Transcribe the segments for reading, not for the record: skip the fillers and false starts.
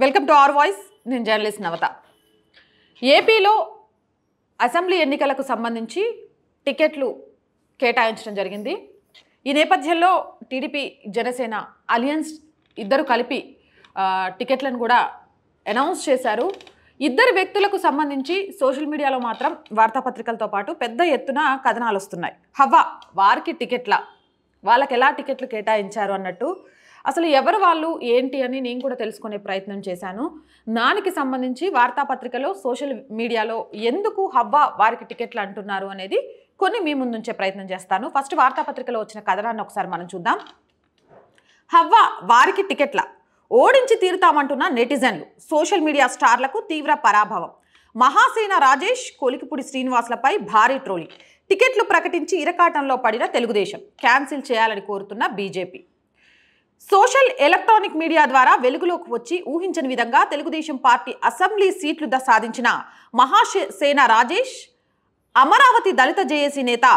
Welcome to our voice. నేను journalist నవత. ఏపీలో assembly ఎన్నికలకు సంబంధించి టికెట్లు కేటాయించడం జరిగింది. ఈ నేపథ్యంలో టీడీపీ జనసేన అలియన్స్ ఇద్దరు కలిపి టికెట్లను కూడా అనౌన్స్ చేశారు. ఇద్దరు వ్యక్తులకు సంబంధించి సోషల్ మీడియాలో మాత్రం వార్తాపత్రికలతో పాటు పెద్ద ఎత్తున కథనాలు వస్తున్నాయి. హవ్వ వారికి టికెట్ల, వాళ్ళకి ఎలా టికెట్లు కేటాయించారు అన్నట్టు. అసలు ఎవరు వాళ్ళు ఏంటి అని నేను కూడా తెలుసుకునే ప్రయత్నం చేశాను. దానికి సంబంధించి వార్తాపత్రికలో సోషల్ మీడియాలో ఎందుకు హవ్వ వారికి టికెట్లు అంటున్నారు అనేది కొన్ని మీ ముందుంచే ప్రయత్నం చేస్తాను. ఫస్ట్ వార్తాపత్రికలో వచ్చిన కథనాన్ని ఒకసారి మనం చూద్దాం. హవ్వ వారికి టికెట్ల, ఓడించి తీరుతామంటున్న నెటిజన్లు, సోషల్ మీడియా స్టార్లకు తీవ్ర పరాభవం. మహాసేన రాజేష్, కొలికిపూడి శ్రీనివాసులపై భారీ ట్రోలీ. టికెట్లు ప్రకటించి ఇరకాటంలో పడిన తెలుగుదేశం, క్యాన్సిల్ చేయాలని కోరుతున్న బీజేపీ. సోషల్ ఎలక్ట్రానిక్ మీడియా ద్వారా వెలుగులోకి వచ్చి ఊహించని విధంగా తెలుగుదేశం పార్టీ అసెంబ్లీ సీట్లు సాధించిన మహాసేన రాజేష్, అమరావతి దళిత జేఏసీ నేత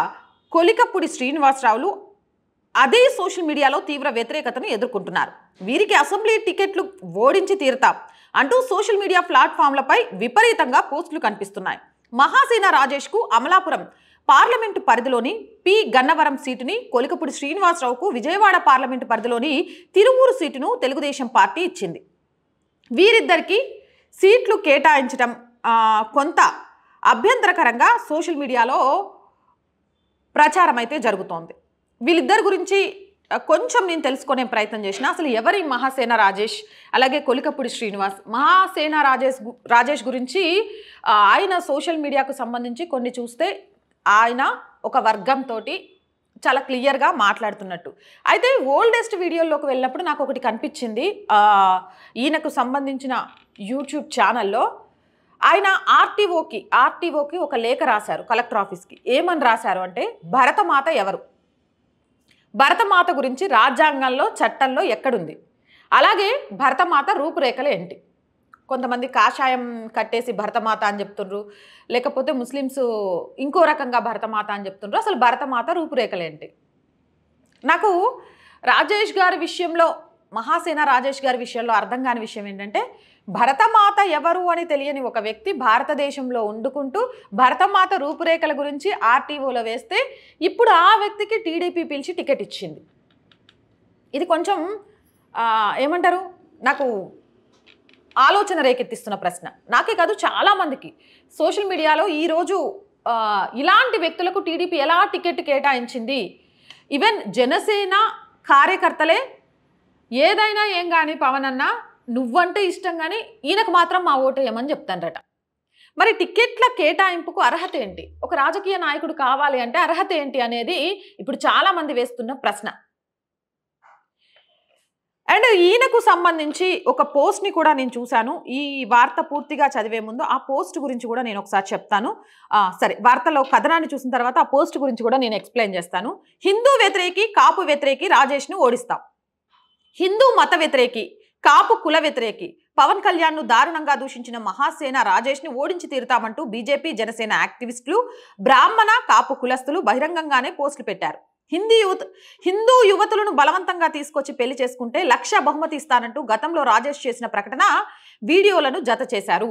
కొలికపూడి శ్రీనివాసరావులు అదే సోషల్ మీడియాలో తీవ్ర వ్యతిరేకతను ఎదుర్కొంటున్నారు. వీరికి అసెంబ్లీ టికెట్లు ఓడించి తీరుతాం అంటూ సోషల్ మీడియా ప్లాట్ఫామ్లపై విపరీతంగా పోస్టులు కనిపిస్తున్నాయి. మహాసేన రాజేష్కు అమలాపురం పార్లమెంటు పరిధిలోని పి గన్నవరం సీటుని, కొలికపూడి శ్రీనివాసరావుకు విజయవాడ పార్లమెంటు పరిధిలోని తిరువూరు సీటును తెలుగుదేశం పార్టీ ఇచ్చింది. వీరిద్దరికీ సీట్లు కేటాయించడం కొంత అభ్యంతరకరంగా సోషల్ మీడియాలో ప్రచారం అయితే జరుగుతోంది. వీళ్ళిద్దరి గురించి కొంచెం నేను తెలుసుకునే ప్రయత్నం చేసిన. అసలు ఎవరి మహాసేన రాజేష్, అలాగే కొలికపూడి శ్రీనివాస్. మహాసేన రాజేష్ గురించి ఆయన సోషల్ మీడియాకు సంబంధించి కొన్ని చూస్తే ఆయన ఒక వర్గంతో చాలా క్లియర్గా మాట్లాడుతున్నట్టు. అయితే ఓల్డెస్ట్ వీడియోల్లోకి వెళ్ళినప్పుడు నాకు ఒకటి కనిపించింది. ఈయనకు సంబంధించిన యూట్యూబ్ ఛానల్లో ఆయన ఆర్టీఓకి ఒక లేఖ రాశారు, కలెక్టర్ ఆఫీస్కి. ఏమని రాశారు అంటే, భరతమాత ఎవరు, భరతమాత గురించి రాజ్యాంగంలో చట్టంలో ఎక్కడుంది, అలాగే భరతమాత రూపురేఖలు ఏంటి. కొంతమంది కాషాయం కట్టేసి భరతమాత అని చెప్తుండ్రు, లేకపోతే ముస్లిమ్స్ ఇంకో రకంగా భరతమాత అని చెప్తుండ్రు. అసలు భరతమాత రూపురేఖలు ఏంటి? నాకు రాజేష్ గారి విషయంలో, మహాసేన రాజేష్ గారి విషయంలో అర్థం కాని విషయం ఏంటంటే, భరతమాత ఎవరు అని తెలియని ఒక వ్యక్తి భారతదేశంలో వండుకుంటూ భరతమాత రూపురేఖల గురించి ఆర్టీఓలో వేస్తే ఇప్పుడు ఆ వ్యక్తికి టీడీపీ పిలిచి టికెట్ ఇచ్చింది. ఇది కొంచెం ఏమంటారు, నాకు ఆలోచన రేకెత్తిస్తున్న ప్రశ్న. నాకే కాదు, చాలామందికి సోషల్ మీడియాలో ఈరోజు ఇలాంటి వ్యక్తులకు టీడీపీ ఎలా టికెట్ కేటాయించింది. ఈవెన్ జనసేన కార్యకర్తలే ఏదైనా ఏం కానీ పవన్ అన్న నువ్వంటే ఇష్టం కానీ ఈయనకు మాత్రం మా ఓటేయమని చెప్తానరట. మరి టికెట్ల కేటాయింపుకు అర్హత ఏంటి, ఒక రాజకీయ నాయకుడు కావాలి అంటే అర్హత ఏంటి అనేది ఇప్పుడు చాలామంది వేస్తున్న ప్రశ్న. అండ్ ఈయనకు సంబంధించి ఒక పోస్ట్ని కూడా నేను చూశాను. ఈ వార్త పూర్తిగా చదివే ముందు ఆ పోస్ట్ గురించి కూడా నేను ఒకసారి చెప్తాను. సరే, వార్తలో కథనాన్ని చూసిన తర్వాత ఆ పోస్ట్ గురించి కూడా నేను ఎక్స్ప్లెయిన్ చేస్తాను. హిందూ వ్యతిరేకి, కాపు వ్యతిరేకి రాజేష్ను ఓడిస్తాం. హిందూ మత వ్యతిరేకి, కాపు కుల వ్యతిరేకి పవన్ కళ్యాణ్ను దారుణంగా దూషించిన మహాసేన రాజేష్ని ఓడించి తీరుతామంటూ బీజేపీ జనసేన యాక్టివిస్టులు, బ్రాహ్మణ కాపు కులస్తులు బహిరంగంగానే పోస్టులు పెట్టారు. హిందూ యువతులను బలవంతంగా తీసుకొచ్చి పెళ్లి చేసుకుంటే 1,00,000 బహుమతి ఇస్తానంటూ గతంలో రాజేష్ చేసిన ప్రకటన వీడియోలను జత చేశారు.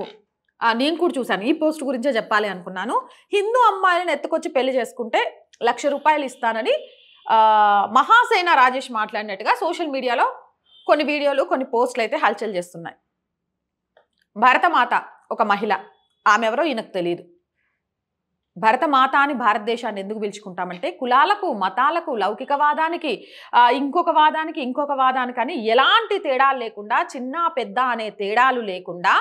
నేను కూడా చూశాను. ఈ పోస్ట్ గురించే చెప్పాలి అనుకున్నాను. హిందూ అమ్మాయిలను ఎత్తుకొచ్చి పెళ్లి చేసుకుంటే 1,00,000 రూపాయలు ఇస్తానని మహాసేన రాజేష్ మాట్లాడినట్టుగా సోషల్ మీడియాలో కొన్ని వీడియోలు, కొన్ని పోస్టులు అయితే హల్చల్ చేస్తున్నాయి. భరతమాత ఒక మహిళ, ఆమె ఎవరో ఈయనకు తెలియదు. భరతమాత అని భారతదేశాన్ని ఎందుకు పిలుచుకుంటామంటే, కులాలకు, మతాలకు, లౌకికవాదానికి, ఇంకొక వాదానికి అని ఎలాంటి తేడాలు లేకుండా, చిన్న పెద్ద అనే తేడాలు లేకుండా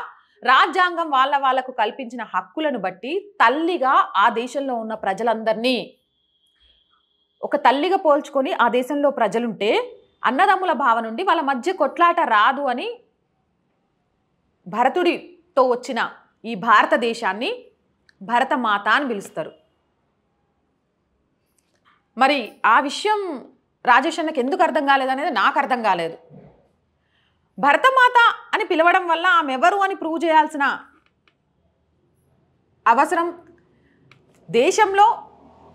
రాజ్యాంగం వాళ్ళకు కల్పించిన హక్కులను బట్టి తల్లిగా ఆ దేశంలో ఉన్న ప్రజలందరినీ ఒక తల్లిగా పోల్చుకొని ఆ దేశంలో ప్రజలుంటే అన్నదమ్ముల భావం నుండి వాళ్ళ మధ్య కొట్లాట రాదు అని భరతుడితో వచ్చిన ఈ భారతదేశాన్ని భరతమాత అని పిలుస్తారు. మరి ఆ విషయం రాజేష్ అన్నకి ఎందుకు అర్థం కాలేదనేది నాకు అర్థం కాలేదు. భరతమాత అని పిలవడం వల్ల ఆమె ఎవరు అని ప్రూవ్ చేయాల్సిన అవసరం, దేశంలో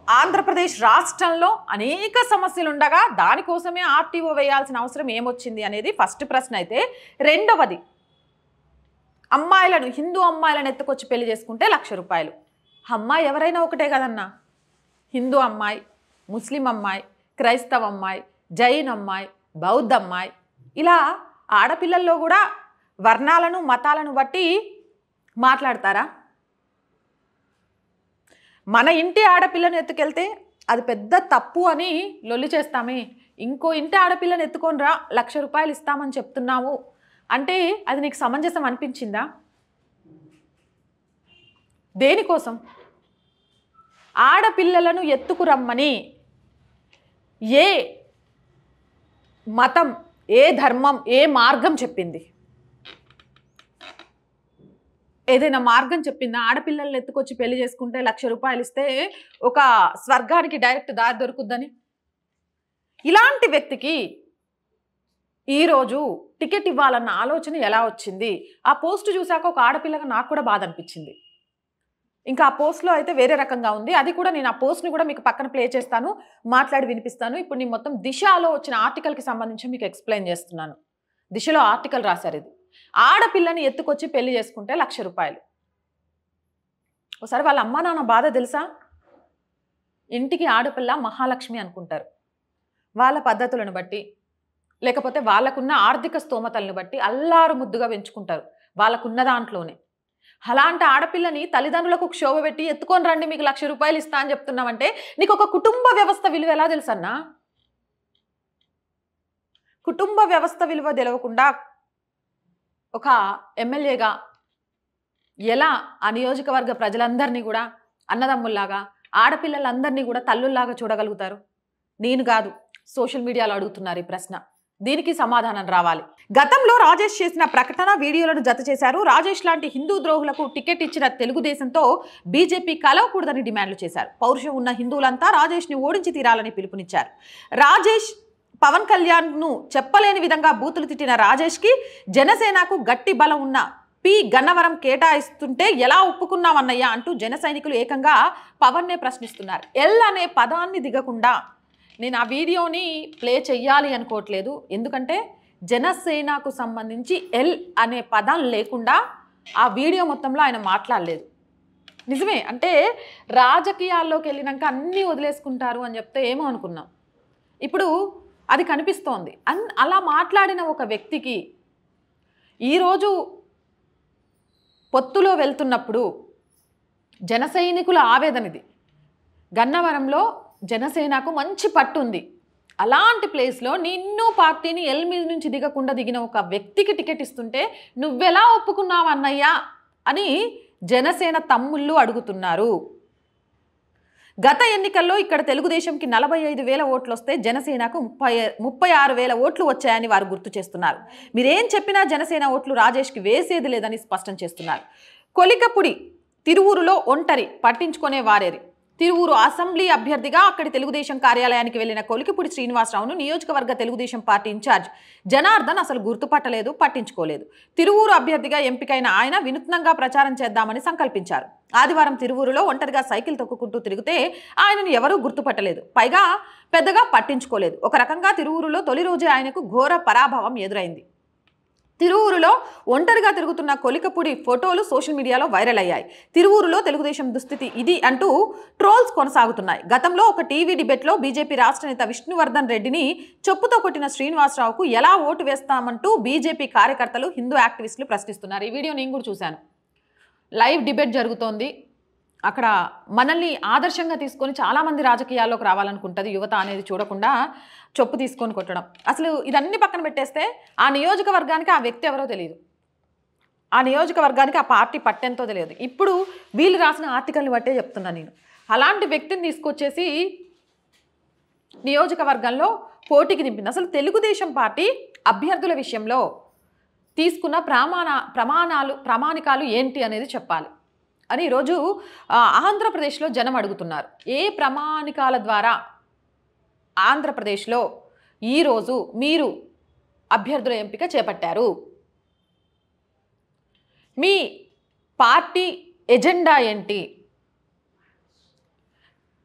ఆంధ్రప్రదేశ్ రాష్ట్రంలో అనేక సమస్యలు ఉండగా దానికోసమే ఆర్టీఓ వేయాల్సిన అవసరం ఏమొచ్చింది అనేది ఫస్ట్ ప్రశ్న అయితే. రెండవది, అమ్మాయిలను, హిందూ అమ్మాయిలను ఎత్తుకొచ్చి పెళ్లి చేసుకుంటే 1,00,000 రూపాయలు. అమ్మాయి ఎవరైనా ఒకటే కదన్నా. హిందూ అమ్మాయి, ముస్లిం అమ్మాయి, క్రైస్తవ అమ్మాయి, జైన్ అమ్మాయి, బౌద్ధ అమ్మాయి, ఇలా ఆడపిల్లల్లో కూడా వర్ణాలను మతాలను బట్టి మాట్లాడతారా? మన ఇంటి ఆడపిల్లను ఎత్తుకెళ్తే అది పెద్ద తప్పు అని లొల్లి చేస్తామే. ఇంకో ఇంటి ఆడపిల్లను ఎత్తుకొని రా 1,00,000 రూపాయలు ఇస్తామని చెప్తున్నాము అంటే అది నీకు సమంజసం అనిపించిందా? దేనికోసం? ఆడపిల్లలను ఎత్తుకురమ్మని ఏ మతం, ఏ ధర్మం, ఏ మార్గం చెప్పింది? ఏదైనా మార్గం చెప్పిందా? ఆడపిల్లల్ని ఎత్తుకొచ్చి పెళ్లి చేసుకుంటే 1,00,000 రూపాయలు ఇస్తే ఒక స్వర్గానికి డైరెక్ట్ దారి దొరుకుద్దని? ఇలాంటి వ్యక్తికి ఈరోజు టికెట్ ఇవ్వాలన్న ఆలోచన ఎలా వచ్చింది? ఆ పోస్ట్ చూశాక ఒక ఆడపిల్లగా నాకు కూడా బాధ అనిపించింది. ఇంకా ఆ పోస్ట్లో అయితే వేరే రకంగా ఉంది. అది కూడా నేను ఆ పోస్ట్ని కూడా మీకు పక్కన ప్లే చేస్తాను, మాట్లాడి వినిపిస్తాను. ఇప్పుడు నేను మొత్తం దిశలో వచ్చిన ఆర్టికల్కి సంబంధించి మీకు ఎక్స్ప్లెయిన్ చేస్తున్నాను. దిశలో ఆర్టికల్ రాశారు. ఇది ఆడపిల్లని ఎత్తుకొచ్చి పెళ్లి చేసుకుంటే 1,00,000 రూపాయలు. ఒకసారి వాళ్ళ అమ్మా నాన్న బాధ తెలుసా? ఇంటికి ఆడపిల్ల మహాలక్ష్మి అనుకుంటారు. వాళ్ళ పద్ధతులను బట్టి, లేకపోతే వాళ్ళకున్న ఆర్థిక స్తోమతలను బట్టి అల్లారు ముద్దుగా పెంచుకుంటారు వాళ్ళకున్న దాంట్లోనే. అలాంటి ఆడపిల్లని తల్లిదండ్రులకు క్షోభ పెట్టి ఎత్తుకొని రండి మీకు 1,00,000 రూపాయలు ఇస్తా అని చెప్తున్నామంటే నీకు ఒక కుటుంబ వ్యవస్థ విలువ ఎలా తెలుసన్నా? కుటుంబ వ్యవస్థ విలువ తెలవకుండా ఒక ఎమ్మెల్యేగా ఎలా ఆ నియోజకవర్గ ప్రజలందరినీ కూడా అన్నదమ్ముల్లాగా, ఆడపిల్లలందరినీ కూడా తల్లుల్లాగా చూడగలుగుతారు? నేను కాదు, సోషల్ మీడియాలో అడుగుతున్నారు ఈ ప్రశ్న. దీనికి సమాధానం రావాలి. గతంలో రాజేష్ చేసిన ప్రకటన, వీడియోలను జత చేశారు. రాజేష్ లాంటి హిందూ ద్రోహులకు టికెట్ ఇచ్చిన తెలుగుదేశంతో బీజేపీ కలవకూడదని డిమాండ్లు చేశారు. పౌరుషం ఉన్న హిందువులంతా రాజేష్ని ఓడించి తీరాలని పిలుపునిచ్చారు. రాజేష్ పవన్ కళ్యాణ్ను చెప్పలేని విధంగా బూతులు తిట్టిన రాజేష్కి జనసేనకు గట్టి బలం ఉన్న పి గన్నవరం కేటాయిస్తుంటే ఎలా ఒప్పుకున్నామన్నయ్యా అంటూ జన సైనికులు ఏకంగా పవన్నే ప్రశ్నిస్తున్నారు. ఎల్ అనే పదాన్ని దిగకుండా నేను ఆ వీడియోని ప్లే చెయ్యాలి అనుకోవట్లేదు. ఎందుకంటే జనసేనకు సంబంధించి ఎల్ అనే పదం లేకుండా ఆ వీడియో మొత్తంలో ఆయన మాట్లాడలేదు. నిజమే, అంటే రాజకీయాల్లోకి వెళ్ళినాక అన్నీ వదిలేసుకుంటారు అని చెప్తే ఏమో అనుకున్నాం. ఇప్పుడు అది కనిపిస్తోంది. అలా మాట్లాడిన ఒక వ్యక్తికి ఈరోజు పొత్తులో వెళ్తున్నప్పుడు జన సైనికుల ఆవేదన ఇది. గన్నవరంలో జనసేనకు మంచి పట్టు ఉంది. అలాంటి ప్లేస్లో నిన్ను పార్టీని ఎల్ మీద నుంచి దిగకుండా దిగిన ఒక వ్యక్తికి టికెట్ ఇస్తుంటే నువ్వెలా ఒప్పుకున్నావు అన్నయ్యా అని జనసేన తమ్ముళ్ళు అడుగుతున్నారు. గత ఎన్నికల్లో ఇక్కడ తెలుగుదేశంకి 45,000 ఓట్లు వస్తే జనసేనకు 36,000 ఓట్లు వచ్చాయని వారు గుర్తు చేస్తున్నారు. మీరేం చెప్పినా జనసేన ఓట్లు రాజేష్కి వేసేది లేదని స్పష్టం చేస్తున్నారు. కొలికపుడి తిరువూరులో ఒంటరి పట్టించుకునే వారేరి. తిరువూరు అసెంబ్లీ అభ్యర్థిగా అక్కడి తెలుగుదేశం కార్యాలయానికి వెళ్లిన కొలికిపూడి శ్రీనివాసరావును నియోజకవర్గ తెలుగుదేశం పార్టీ ఇన్ఛార్జ్ జనార్దన్ అసలు గుర్తుపట్టలేదు, పట్టించుకోలేదు. తిరువూరు అభ్యర్థిగా ఎంపికైన ఆయన వినూత్నంగా ప్రచారం చేద్దామని సంకల్పించారు. ఆదివారం తిరువూరులో ఒంటరిగా సైకిల్ తొక్కుకుంటూ తిరిగితే ఆయనను ఎవరూ గుర్తుపట్టలేదు, పైగా పెద్దగా పట్టించుకోలేదు. ఒక రకంగా తిరువూరులో తొలి రోజే ఆయనకు ఘోర పరాభవం ఎదురైంది. తిరువూరులో ఒంటరిగా తిరుగుతున్న కొలికపూడి ఫోటోలు సోషల్ మీడియాలో వైరల్ అయ్యాయి. తిరువూరులో తెలుగుదేశం దుస్థితి ఇది అంటూ ట్రోల్స్ కొనసాగుతున్నాయి. గతంలో ఒక టీవీ డిబేట్లో బీజేపీ రాష్ట్ర నేత విష్ణువర్ధన్ రెడ్డిని చెప్పుతో కొట్టిన శ్రీనివాసరావుకు ఎలా ఓటు వేస్తామంటూ బీజేపీ కార్యకర్తలు, హిందూ యాక్టివిస్టులు ప్రశ్నిస్తున్నారు. ఈ వీడియో నేను కూడా చూశాను. లైవ్ డిబేట్ జరుగుతోంది. అక్కడ మనల్ని ఆదర్శంగా తీసుకొని చాలామంది రాజకీయాల్లోకి రావాలనుకుంటుంది యువత అనేది చూడకుండా చొప్పు తీసుకొని కొట్టడం. అసలు ఇదన్నీ పక్కన పెట్టేస్తే ఆ నియోజకవర్గానికి ఆ వ్యక్తి ఎవరో తెలియదు, ఆ నియోజకవర్గానికి ఆ పార్టీ పట్టెంతో తెలియదు. ఇప్పుడు వీళ్ళు రాసిన ఆర్టికల్ని బట్టే చెప్తున్నా నేను. అలాంటి వ్యక్తిని తీసుకొచ్చేసి నియోజకవర్గంలో పోటీకి దింపింది. అసలు తెలుగుదేశం పార్టీ అభ్యర్థుల విషయంలో తీసుకున్న ప్రామాణికాలు ఏంటి అనేది చెప్పాలి అని ఈరోజు ఆంధ్రప్రదేశ్లో జనం అడుగుతున్నారు. ఏ ప్రామాణికాల ద్వారా ఆంధ్రప్రదేశ్లో ఈరోజు మీరు అభ్యర్థుల ఎంపిక చేపట్టారు? మీ పార్టీ ఎజెండా ఏంటి?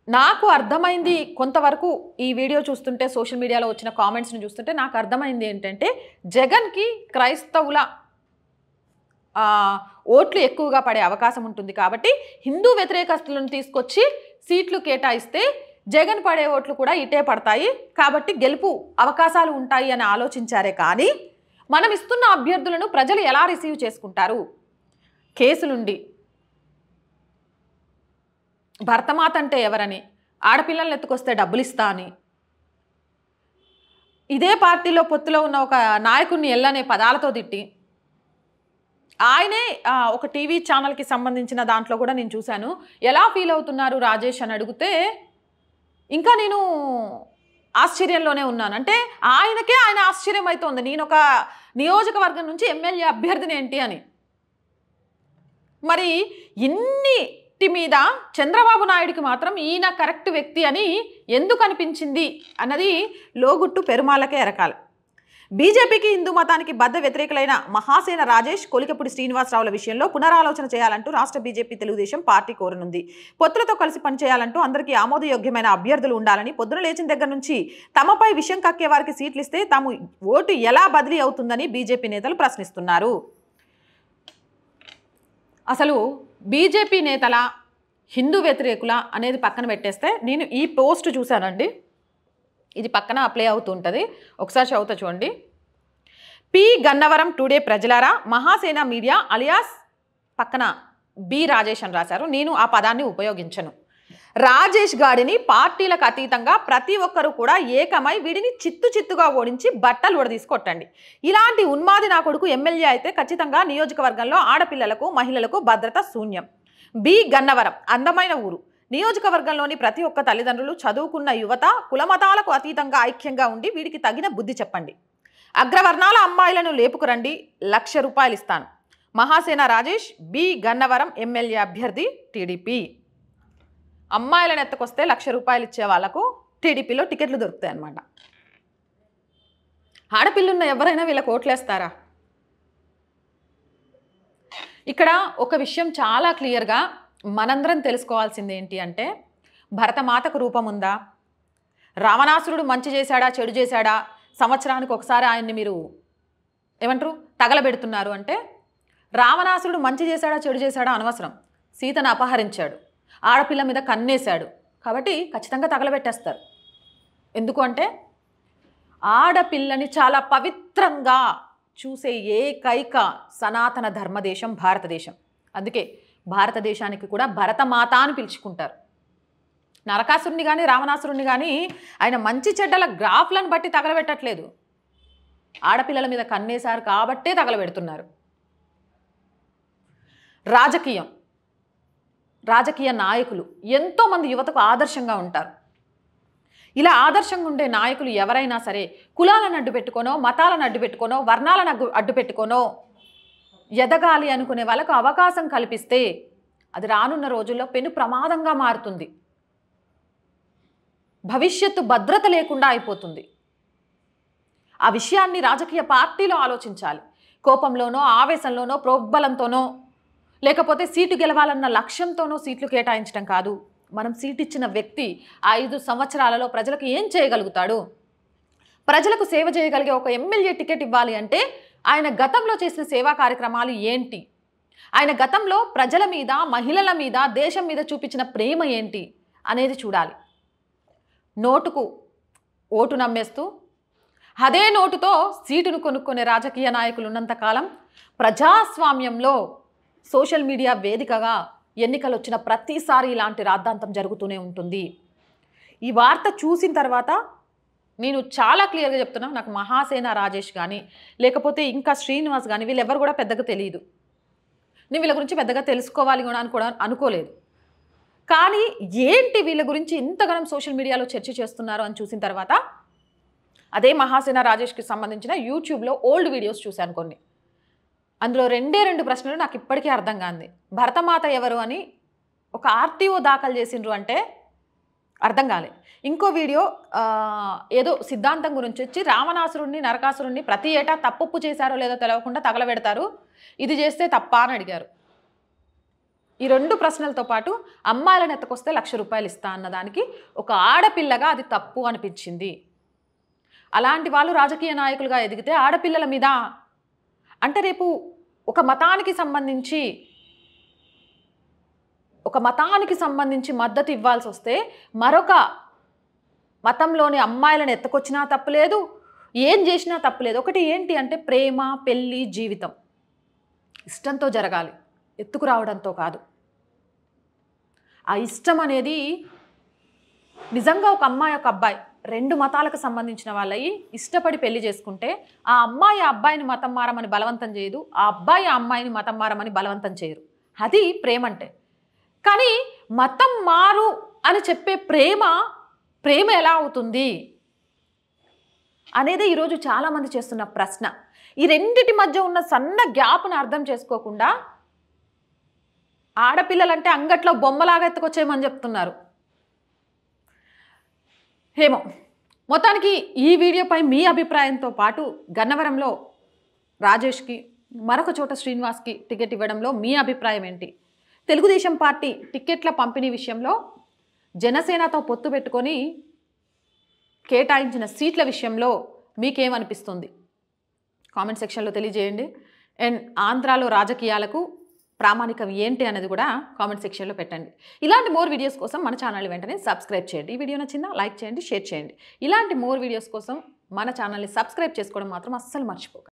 నాకు అర్థమైంది కొంతవరకు ఈ వీడియో చూస్తుంటే, సోషల్ మీడియాలో వచ్చిన కామెంట్స్ని చూస్తుంటే నాకు అర్థమైంది ఏంటంటే, జగన్కి క్రైస్తవుల ఓట్లు ఎక్కువగా పడే అవకాశం ఉంటుంది. కాబట్టి హిందూ వ్యతిరేకస్తులను తీసుకొచ్చి సీట్లు కేటాయిస్తే జగన్ పడే ఓట్లు కూడా ఇటే పడతాయి, కాబట్టి గెలుపు అవకాశాలు ఉంటాయి అని ఆలోచించారే కానీ మనం ఇస్తున్న అభ్యర్థులను ప్రజలు ఎలా రిసీవ్ చేసుకుంటారు? కేసులుండి భర్తమాత అంటే ఎవరని, ఆడపిల్లల్ని ఎత్తుకొస్తే డబ్బులు ఇస్తా అని, ఇదే పార్టీలో పొత్తులో ఉన్న ఒక నాయకుడిని ఎల్లనే పదాలతో తిట్టి, ఆయనే ఒక టీవీ ఛానల్కి సంబంధించిన దాంట్లో కూడా నేను చూశాను, ఎలా ఫీల్ అవుతున్నారు రాజేష్ అని అడిగితే ఇంకా నేను ఆశ్చర్యంలోనే ఉన్నాను. అంటే ఆయనకే ఆయన ఆశ్చర్యం అవుతోంది, నేను ఒక నియోజకవర్గం నుంచి ఎమ్మెల్యే అభ్యర్థిని ఏంటి అని. మరి ఇన్నిటి మీద చంద్రబాబు నాయుడికి మాత్రం ఈయన కరెక్ట్ వ్యక్తి అని ఎందుకు అనిపించింది అన్నది లోగుట్టు పెరుమాళ్ళకే ఎరకాలి. బీజేపీకి హిందూ మతానికి బద్ద వ్యతిరేకులైన మహాసేన రాజేష్, కొలికపూడి శ్రీనివాసరావుల విషయంలో పునరాలోచన చేయాలంటూ రాష్ట్ర బీజేపీ తెలుగుదేశం పార్టీ కోరనుంది. పొత్తులతో కలిసి పనిచేయాలంటూ అందరికీ ఆమోదయోగ్యమైన అభ్యర్థులు ఉండాలని, పొద్దున లేచిన దగ్గర నుంచి తమపై విషయం కక్కే వారికి సీట్లు ఇస్తే తాము ఓటు ఎలా బదిలీ అవుతుందని బీజేపీ నేతలు ప్రశ్నిస్తున్నారు. అసలు బీజేపీ నేతల హిందూ వ్యతిరేకుల అనేది పక్కన పెట్టేస్తే, నేను ఈ పోస్ట్ చూశానండి, ఇది పక్కన ప్లే అవుతూ ఉంటుంది, ఒకసారి చదువుతా చూడండి. పి గన్నవరం టుడే ప్రజలారా, మహాసేన మీడియా అలియాస్ పక్కన బి రాజేష్ అని రాశారు. నేను ఆ పదాన్ని ఉపయోగించను. రాజేష్ గాడిని పార్టీలకు అతీతంగా ప్రతి ఒక్కరూ కూడా ఏకమై వీడిని చిత్తుగా ఓడించి బట్టలు ఉడదీసుకొట్టండి. ఇలాంటి ఉన్మాది నా కొడుకు ఎమ్మెల్యే అయితే ఖచ్చితంగా నియోజకవర్గంలో ఆడపిల్లలకు మహిళలకు భద్రత శూన్యం. బి గన్నవరం అందమైన ఊరు. నియోజకవర్గంలోని ప్రతి ఒక్క తల్లిదండ్రులు, చదువుకున్న యువత కులమతాలకు అతీతంగా ఐక్యంగా ఉండి వీడికి తగిన బుద్ధి చెప్పండి. అగ్రవర్ణాల అమ్మాయిలను లేపుకురండి, 1,00,000 రూపాయలు ఇస్తాను. మహాసేన రాజేష్, బి గన్నవరం ఎమ్మెల్యే అభ్యర్థి టీడీపీ. అమ్మాయిలను ఎత్తుకొస్తే 1,00,000 రూపాయలు ఇచ్చే వాళ్లకు టీడీపీలో టికెట్లు దొరుకుతాయి అన్నమాట. ఆడపిల్లున్న ఎవరైనా వీళ్ళకి ఓట్లేస్తారా? ఇక్కడ ఒక విషయం చాలా క్లియర్గా మనందరం తెలుసుకోవాల్సింది ఏంటి అంటే, భరతమాతకు రూపం ఉందా? రావణాసురుడు మంచి చేశాడా చెడు చేశాడా? సంవత్సరానికి ఒకసారి ఆయన్ని మీరు ఏమంటారు తగలబెడుతున్నారు అంటే, రావణాసురుడు మంచి చేశాడా చెడు చేశాడా అనవసరం. సీతను అపహరించాడు, ఆడపిల్ల మీద కన్నేశాడు, కాబట్టి ఖచ్చితంగా తగలబెట్టేస్తారు. ఎందుకు అంటే ఆడపిల్లని చాలా పవిత్రంగా చూసే ఏకైక సనాతన ధర్మదేశం భారతదేశం. అందుకే భారతదేశానికి కూడా భరతమాత అని పిలుచుకుంటారు. నరకాసురుని కానీ రావణాసురుని కానీ ఆయన మంచి చెడ్డల గ్రాఫ్లను బట్టి తగలబెట్టట్లేదు, ఆడపిల్లల మీద కన్నేశారు కాబట్టే తగలబెడుతున్నారు. రాజకీయ నాయకులు ఎంతోమంది యువతకు ఆదర్శంగా ఉంటారు. ఇలా ఆదర్శంగా ఉండే నాయకులు ఎవరైనా సరే కులాలను అడ్డు పెట్టుకోనో, మతాలను అడ్డు పెట్టుకోనో, వర్ణాలను అడ్డు పెట్టుకోనో ఎదగాలి అనుకునే వాళ్ళకు అవకాశం కల్పిస్తే అది రానున్న రోజుల్లో పెను ప్రమాదంగా మారుతుంది. భవిష్యత్తు భద్రత లేకుండా అయిపోతుంది. ఆ విషయాన్ని రాజకీయ పార్టీలో ఆలోచించాలి. కోపంలోనో, ఆవేశంలోనో, ప్రోద్బలంతోనో, లేకపోతే సీటు గెలవాలన్న లక్ష్యంతోనో సీట్లు కేటాయించడం కాదు. మనం సీటు ఇచ్చిన వ్యక్తి 5 సంవత్సరాలలో ప్రజలకు ఏం చేయగలుగుతాడు? ప్రజలకు సేవ చేయగలిగే ఒక ఎమ్మెల్యే టికెట్ ఇవ్వాలి అంటే ఆయన గతంలో చేసిన సేవా కార్యక్రమాలు ఏంటి, ఆయన గతంలో ప్రజల మీద, మహిళల మీద, దేశం మీద చూపించిన ప్రేమ ఏంటి అనేది చూడాలి. నోటుకు ఓటు నమ్మేస్తూ అదే నోటుతో సీటును కొనుక్కునే రాజకీయ నాయకులు ఉన్నంతకాలం ప్రజాస్వామ్యంలో సోషల్ మీడియా వేదికగా ఎన్నికలు వచ్చిన ప్రతిసారి ఇలాంటి రాద్ధాంతం జరుగుతూనే ఉంటుంది. ఈ వార్త చూసిన తర్వాత నేను చాలా క్లియర్గా చెప్తున్నాను, నాకు మహాసేన రాజేష్ కానీ లేకపోతే ఇంకా శ్రీనివాస్ కానీ వీళ్ళెవరు కూడా పెద్దగా తెలియదు. నేను వీళ్ళ గురించి పెద్దగా తెలుసుకోవాలి కూడా అనుకోలేదు. కానీ ఏంటి వీళ్ళ గురించి ఇంతగానం సోషల్ మీడియాలో చర్చ చేస్తున్నారు అని చూసిన తర్వాత అదే మహాసేన రాజేష్కి సంబంధించిన యూట్యూబ్లో ఓల్డ్ వీడియోస్ చూశాను కొన్ని. అందులో 2 ప్రశ్నలు నాకు ఇప్పటికీ అర్థం కాంది. భరతమాత ఎవరు అని ఒక ఆర్టీఓ దాఖలు చేసిండ్రు అంటే అర్థం కాలే. ఇంకో వీడియో ఏదో సిద్ధాంతం గురించి వచ్చి రావణాసురుణ్ణి, నరకాసురుణ్ణి ప్రతి ఏటా తప్పుప్పు చేశారో లేదో తెలియకుండా తగలబెడతారు, ఇది చేస్తే తప్ప అని అడిగారు. ఈ 2 ప్రశ్నలతో పాటు అమ్మాయిలను ఎత్తుకొస్తే 1,00,000 రూపాయలు ఇస్తా అన్నదానికి ఒక ఆడపిల్లగా అది తప్పు అనిపించింది. అలాంటి వాళ్ళు రాజకీయ నాయకులుగా ఎదిగితే ఆడపిల్లల మీద అంటే రేపు ఒక మతానికి సంబంధించి మద్దతు ఇవ్వాల్సి వస్తే మరొక మతంలోని అమ్మాయిలను ఎత్తుకొచ్చినా తప్పులేదు, ఏం చేసినా తప్పులేదు. ఒకటి ఏంటి అంటే ప్రేమ, పెళ్ళి, జీవితం ఇష్టంతో జరగాలి, ఎత్తుకురావడంతో కాదు. ఆ ఇష్టం అనేది నిజంగా ఒక అమ్మాయి ఒక అబ్బాయి 2 మతాలకు సంబంధించిన వాళ్ళయి ఇష్టపడి పెళ్లి చేసుకుంటే ఆ అమ్మాయి ఆ అబ్బాయిని మతం మారమని బలవంతం చేయదు, ఆ అబ్బాయి ఆ అమ్మాయిని మతం మారమని బలవంతం చేయరు. అది ప్రేమ అంటే. కానీ మతం మారు అని చెప్పే ప్రేమ ఎలా అవుతుంది అనేది ఈరోజు చాలామంది చేస్తున్న ప్రశ్న. ఈ రెండిటి మధ్య ఉన్న సన్న గ్యాప్ను అర్థం చేసుకోకుండా ఆడపిల్లలంటే అంగట్లో బొమ్మలాగా ఎత్తుకొచ్చేయమని చెప్తున్నారు. ఏమో మొత్తానికి ఈ వీడియోపై మీ అభిప్రాయంతో పాటు గన్నవరంలో రాజేష్కి, మరొక చోట శ్రీనివాస్కి టికెట్ ఇవ్వడంలో మీ అభిప్రాయం ఏంటి? తెలుగుదేశం పార్టీ టికెట్ల పంపిణీ విషయంలో జనసేనతో పొత్తు పెట్టుకొని కేటాయించిన సీట్ల విషయంలో మీకేమనిపిస్తుంది? కామెంట్ సెక్షన్లో తెలియజేయండి. అండ్ ఆంధ్రాలో రాజకీయాలకు ప్రామాణికం ఏంటి అనేది కూడా కామెంట్ సెక్షన్లో పెట్టండి. ఇలాంటి మోర్ వీడియోస్ కోసం మన ఛానల్ వెంటనే సబ్స్క్రైబ్ చేయండి. ఈ వీడియో నచ్చిందా లైక్ చేయండి, షేర్ చేయండి. ఇలాంటి మోర్ వీడియోస్ కోసం మన ఛానల్ని సబ్స్క్రైబ్ చేసుకోవడం మాత్రం అస్సలు మర్చిపోకండి.